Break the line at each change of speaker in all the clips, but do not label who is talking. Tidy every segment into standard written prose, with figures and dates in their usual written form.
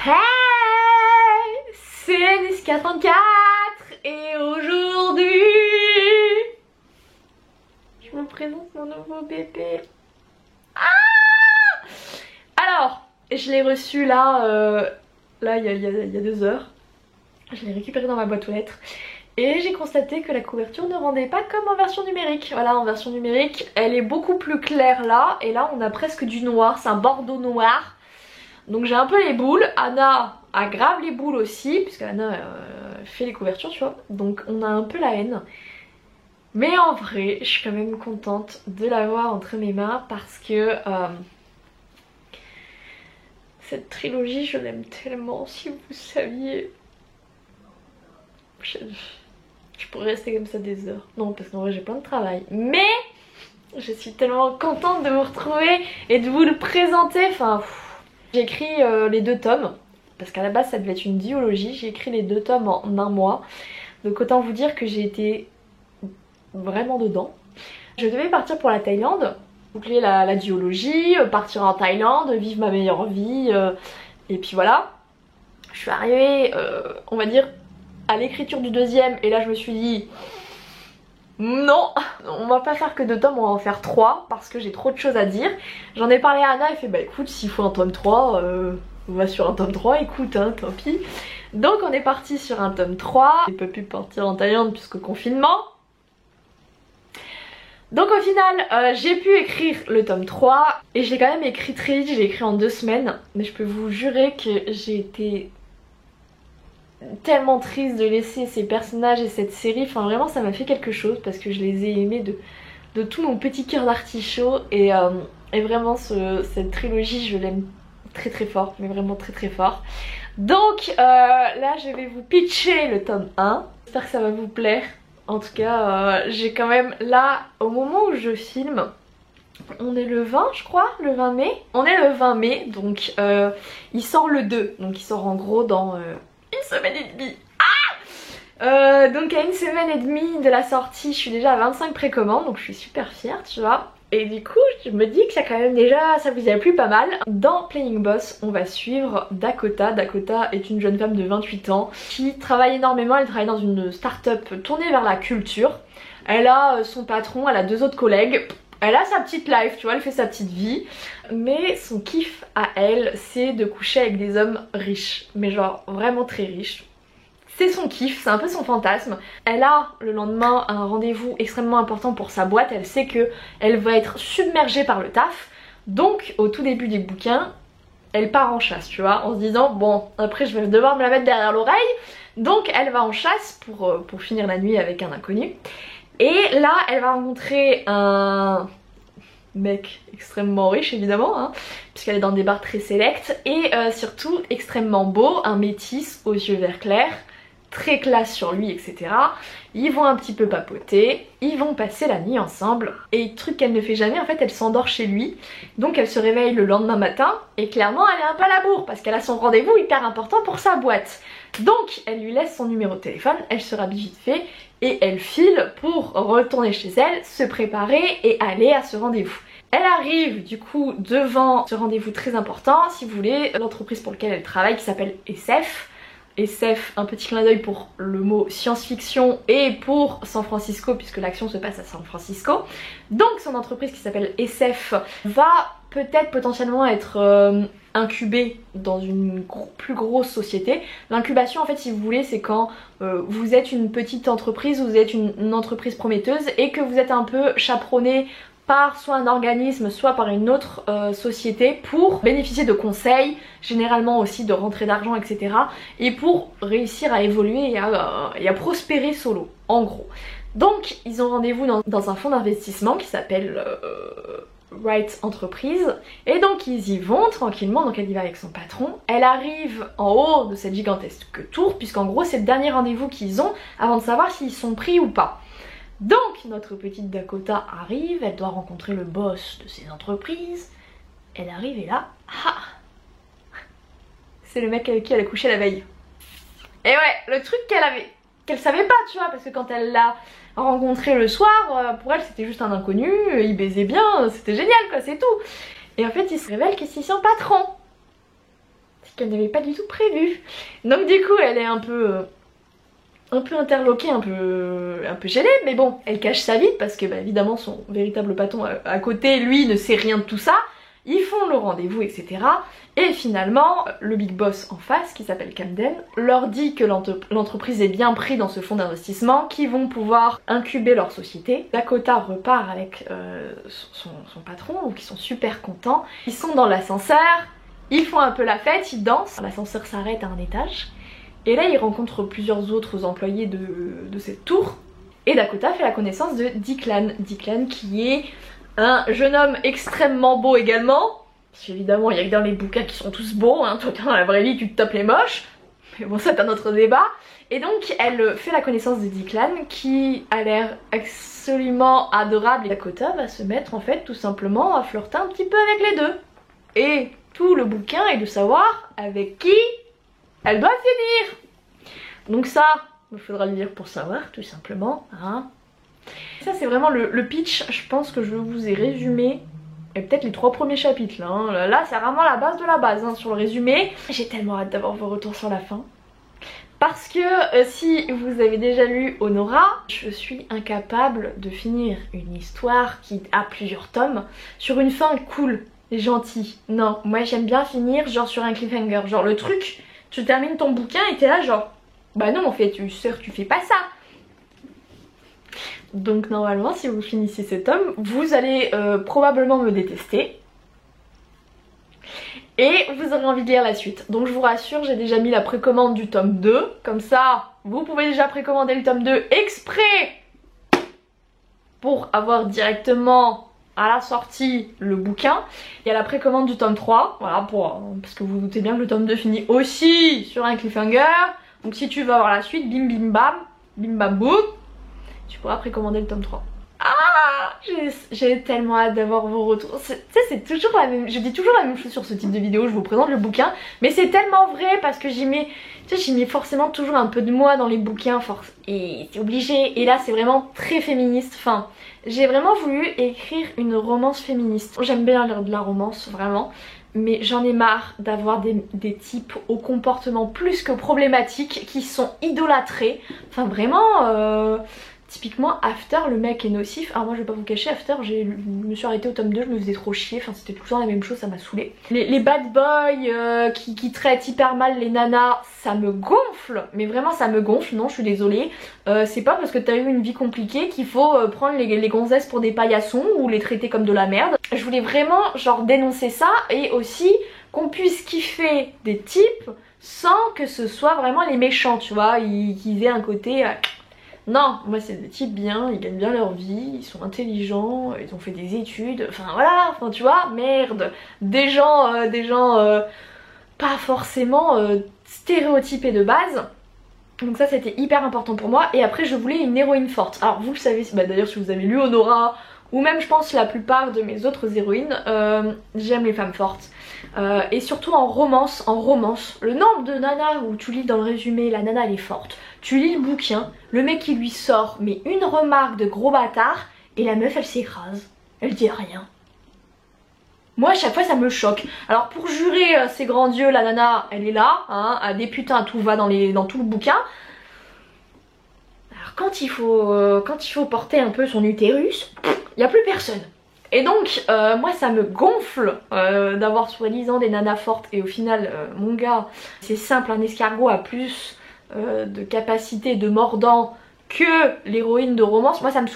Hey, c'est Niska34 et aujourd'hui je vous présente mon nouveau bébé. Alors, je l'ai reçu là, il y a 2 heures. Je l'ai récupéré dans ma boîte aux lettres. Et j'ai constaté que la couverture ne rendait pas comme en version numérique. Voilà, en version numérique, elle est beaucoup plus claire là. Et là, on a presque du noir, c'est un bordeaux noir. Donc j'ai un peu les boules. Anna a grave les boules aussi, puisque Anna fait les couvertures, tu vois. Donc on a un peu la haine. Mais en vrai, je suis quand même contente de l'avoir entre mes mains parce que cette trilogie, je l'aime tellement, si vous saviez. Je pourrais rester comme ça des heures. Non, parce qu'en vrai j'ai plein de travail. Mais je suis tellement contente de vous retrouver et de vous le présenter. Enfin, j'ai écrit les 2 tomes. Parce qu'à la base ça devait être une duologie. J'ai écrit les 2 tomes en 1 mois. Donc autant vous dire que j'ai été vraiment dedans. Je devais partir pour la Thaïlande. Boucler la duologie, partir en Thaïlande, vivre ma meilleure vie. Et puis voilà. Je suis arrivée, on va dire, à l'écriture du 2e et là je me suis dit non, on va pas faire que 2 tomes, on va en faire 3 parce que j'ai trop de choses à dire. J'en ai parlé à Anna, elle fait bah écoute, s'il faut un tome 3, on va sur un tome 3, écoute hein, tant pis. Donc on est parti sur un tome 3, j'ai pas pu partir en Thaïlande puisque confinement. Donc au final j'ai pu écrire le tome 3 et je l'ai quand même écrit très vite, j'ai écrit en 2 semaines. Mais je peux vous jurer que j'ai été tellement triste de laisser ces personnages et cette série, enfin vraiment ça m'a fait quelque chose parce que je les ai aimés de tout mon petit cœur d'artichaut et vraiment cette trilogie je l'aime très très fort, mais vraiment très très fort. Donc là je vais vous pitcher le tome 1, j'espère que ça va vous plaire. En tout cas j'ai quand même là, au moment où je filme, on est le 20 je crois, le 20 mai. On est le 20 mai donc il sort le 2, donc il sort en gros dans une semaine et demie. Donc à une semaine et demie de la sortie, je suis déjà à 25 précommandes, donc je suis super fière, tu vois. Et du coup, je me dis que ça quand même déjà, ça vous a plu pas mal. Dans Playing Boss, on va suivre Dakota. Dakota est une jeune femme de 28 ans qui travaille énormément, elle travaille dans une start-up tournée vers la culture. Elle a son patron, elle a 2 autres collègues. Elle a sa petite life, tu vois, elle fait sa petite vie. Mais son kiff à elle, c'est de coucher avec des hommes riches. Mais genre vraiment très riches. C'est son kiff, c'est un peu son fantasme. Elle a le lendemain un rendez-vous extrêmement important pour sa boîte. Elle sait que elle va être submergée par le taf. Donc au tout début des bouquins, elle part en chasse, tu vois, en se disant bon après je vais devoir me la mettre derrière l'oreille. Donc elle va en chasse pour finir la nuit avec un inconnu. Et là elle va rencontrer un mec extrêmement riche évidemment hein, puisqu'elle est dans des bars très sélects. Et surtout extrêmement beau, un métis aux yeux vert clair, très classe sur lui etc. Ils vont un petit peu papoter, ils vont passer la nuit ensemble. Et truc qu'elle ne fait jamais, en fait elle s'endort chez lui. Donc elle se réveille le lendemain matin et clairement elle est un peu à la bourre parce qu'elle a son rendez-vous hyper important pour sa boîte. Donc elle lui laisse son numéro de téléphone, elle se rhabille vite fait et elle file pour retourner chez elle, se préparer et aller à ce rendez-vous. Elle arrive du coup devant ce rendez-vous très important, si vous voulez, l'entreprise pour laquelle elle travaille qui s'appelle SF. SF, un petit clin d'œil pour le mot science-fiction et pour San Francisco puisque l'action se passe à San Francisco. Donc son entreprise qui s'appelle SF va peut-être potentiellement être incubée dans une plus grosse société. L'incubation en fait si vous voulez c'est quand vous êtes une petite entreprise, vous êtes une entreprise prometteuse et que vous êtes un peu chaperonné par soit un organisme, soit par une autre société pour bénéficier de conseils, généralement aussi de rentrées d'argent, etc. Et pour réussir à évoluer et à prospérer solo, en gros. Donc ils ont rendez-vous dans un fonds d'investissement qui s'appelle Wright Entreprise. Et donc ils y vont tranquillement, donc elle y va avec son patron. Elle arrive en haut de cette gigantesque tour, puisqu'en gros c'est le dernier rendez-vous qu'ils ont avant de savoir s'ils sont pris ou pas. Donc notre petite Dakota arrive, elle doit rencontrer le boss de ces entreprises. Elle arrive et là, ah, c'est le mec avec qui elle a couché la veille. Et ouais, le truc qu'elle savait pas, tu vois, parce que quand elle l'a rencontré le soir, pour elle c'était juste un inconnu, il baisait bien, c'était génial quoi, c'est tout. Et en fait il se révèle que c'est son patron. qu'elle n'avait pas du tout prévu. Donc du coup elle est un peu interloquée, un peu gênée, mais bon, elle cache sa vie parce que bah, évidemment son véritable patron à côté, lui, ne sait rien de tout ça. Ils font le rendez-vous, etc. Et finalement, le big boss en face, qui s'appelle Camden, leur dit que l'entreprise est bien pris dans ce fonds d'investissement, qu'ils vont pouvoir incuber leur société. Dakota repart avec son patron, donc ils sont super contents. Ils sont dans l'ascenseur, ils font un peu la fête, ils dansent. L'ascenseur s'arrête à un étage. Et là, ils rencontrent plusieurs autres employés de cette tour. Et Dakota fait la connaissance de Declan. Declan qui est un jeune homme extrêmement beau également. Parce qu'évidemment, il y a que dans les bouquins qui sont tous beaux, hein. Toi, dans la vraie vie, tu te tapes les moches. Mais bon, c'est un autre débat. Et donc, elle fait la connaissance de Declan qui a l'air absolument adorable. Et Dakota va se mettre en fait tout simplement à flirter un petit peu avec les deux. Et tout le bouquin est de savoir avec qui elle doit finir. Donc ça, il faudra le lire pour savoir, tout simplement. Hein. Ça c'est vraiment le pitch, je pense que je vous ai résumé. Et peut-être les 3 premiers chapitres là. Hein. Là c'est vraiment la base de la base hein, sur le résumé. J'ai tellement hâte d'avoir vos retours sur la fin. Parce que si vous avez déjà lu Honora, je suis incapable de finir une histoire qui a plusieurs tomes sur une fin cool et gentille. Non, moi j'aime bien finir genre sur un cliffhanger. Genre le truc, tu termines ton bouquin et t'es là genre bah non en fait tu fais pas ça. Donc normalement si vous finissez cet tome, vous allez probablement me détester. Et vous aurez envie de lire la suite. Donc je vous rassure, j'ai déjà mis la précommande du tome 2. Comme ça, vous pouvez déjà précommander le tome 2 exprès pour avoir directement à la sortie le bouquin. Il y a la précommande du tome 3, voilà, parce que vous vous doutez bien que le tome 2 finit aussi sur un cliffhanger. Donc si tu veux avoir la suite, bim bam boum, tu pourras précommander le tome 3. Ah, j'ai tellement hâte d'avoir vos retours. Tu sais, c'est toujours la même, je dis toujours la même chose sur ce type de vidéo, je vous présente le bouquin, mais c'est tellement vrai parce que j'y mets, tu sais, j'y mets forcément toujours un peu de moi dans les bouquins, et c'est obligé. Et là, c'est vraiment très féministe. Enfin, j'ai vraiment voulu écrire une romance féministe. J'aime bien lire de la romance, vraiment. Mais j'en ai marre d'avoir des types au comportement plus que problématique qui sont idolâtrés. Enfin vraiment, typiquement After, le mec est nocif. Alors moi je vais pas vous cacher, After, je me suis arrêtée au tome 2, je me faisais trop chier. Enfin c'était tout le temps la même chose, ça m'a saoulée. Les bad boys qui traitent hyper mal les nanas, ça me gonfle. Mais vraiment ça me gonfle, non je suis désolée. C'est pas parce que t'as eu une vie compliquée qu'il faut prendre les gonzesses pour des paillassons ou les traiter comme de la merde. Je voulais vraiment genre dénoncer ça et aussi qu'on puisse kiffer des types sans que ce soit vraiment les méchants, tu vois, qu'ils aient un côté... Non, moi c'est des types bien, ils gagnent bien leur vie, ils sont intelligents, ils ont fait des études, enfin voilà, enfin tu vois, merde, des gens pas forcément stéréotypés de base. Donc ça c'était hyper important pour moi. Et après je voulais une héroïne forte. Alors vous le savez, bah, d'ailleurs si vous avez lu Honora, ou même je pense la plupart de mes autres héroïnes, j'aime les femmes fortes. Et surtout en romance, le nombre de nanas où tu lis dans le résumé, la nana elle est forte. Tu lis le bouquin, le mec qui lui sort mais une remarque de gros bâtard, et la meuf elle s'écrase, elle dit rien. Moi à chaque fois ça me choque. Alors pour jurer ces grands dieux, la nana elle est là, hein, à des putains tout va dans tout le bouquin. Alors quand il faut porter un peu son utérus, il n'y a plus personne. Et donc moi ça me gonfle d'avoir soi-disant des nanas fortes et au final mon gars c'est simple, un escargot a plus de capacité de mordant que l'héroïne de romance. Moi ça me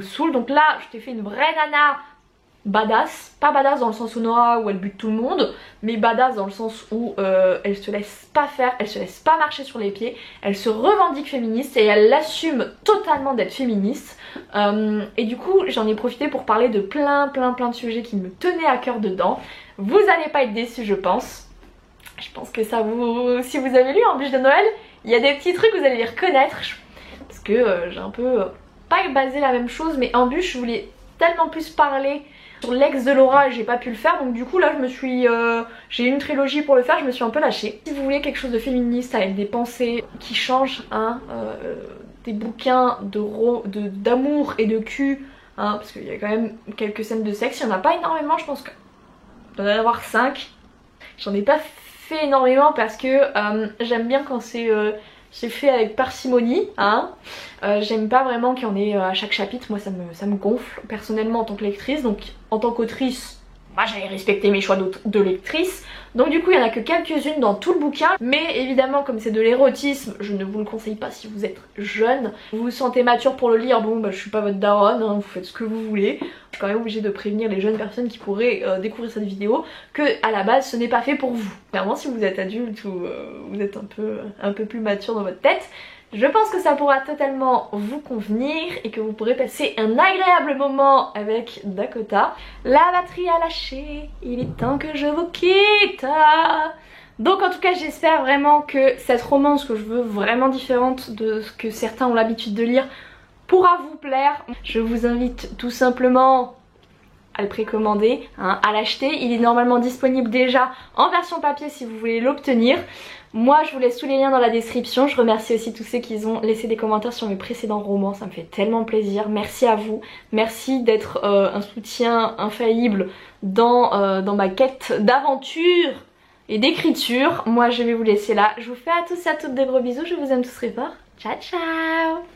saoule, donc là je t'ai fait une vraie nana badass, pas badass dans le sens Honora où elle bute tout le monde, mais badass dans le sens où elle se laisse pas faire, elle se laisse pas marcher sur les pieds, elle se revendique féministe et elle assume totalement d'être féministe. Et du coup j'en ai profité pour parler de plein de sujets qui me tenaient à cœur dedans. Vous allez pas être déçus je pense. Je pense que ça vous... Si vous avez lu En bûche de Noël, il y a des petits trucs que vous allez les reconnaître. Parce que j'ai un peu... pas basé la même chose, mais En bûche je voulais tellement plus parler sur l'ex de Laura et j'ai pas pu le faire, donc du coup là je me suis... j'ai une trilogie pour le faire, je me suis un peu lâchée. Si vous voulez quelque chose de féministe avec des pensées qui changent, hein, des bouquins d'amour et de cul, hein, parce qu'il y a quand même quelques scènes de sexe, il y en a pas énormément, je pense qu'il doit y en avoir 5. J'en ai pas fait énormément parce que j'aime bien quand c'est fait avec parcimonie, hein. J'aime pas vraiment qu'il y en ait à chaque chapitre, moi ça me gonfle personnellement en tant que lectrice, donc en tant qu'autrice, moi j'allais respecter mes choix de lectrice. Donc du coup il y en a que quelques-unes dans tout le bouquin, mais évidemment comme c'est de l'érotisme, je ne vous le conseille pas si vous êtes jeune. Vous vous sentez mature pour le lire, bon bah je suis pas votre daronne, hein, vous faites ce que vous voulez. Je suis quand même obligée de prévenir les jeunes personnes qui pourraient découvrir cette vidéo que à la base ce n'est pas fait pour vous. Clairement si vous êtes adulte ou vous êtes un peu plus mature dans votre tête, je pense que ça pourra totalement vous convenir et que vous pourrez passer un agréable moment avec Dakota. La batterie a lâché, il est temps que je vous quitte. Donc en tout cas j'espère vraiment que cette romance que je veux vraiment différente de ce que certains ont l'habitude de lire pourra vous plaire. Je vous invite tout simplement à le précommander, hein, à l'acheter. Il est normalement disponible déjà en version papier si vous voulez l'obtenir. Moi je vous laisse tous les liens dans la description. Je remercie aussi tous ceux qui ont laissé des commentaires sur mes précédents romans, ça me fait tellement plaisir. Merci à vous, merci d'être un soutien infaillible dans ma quête d'aventure et d'écriture. Moi je vais vous laisser là. Je vous fais à tous et à toutes des gros bisous, je vous aime tous très fort. Ciao ciao.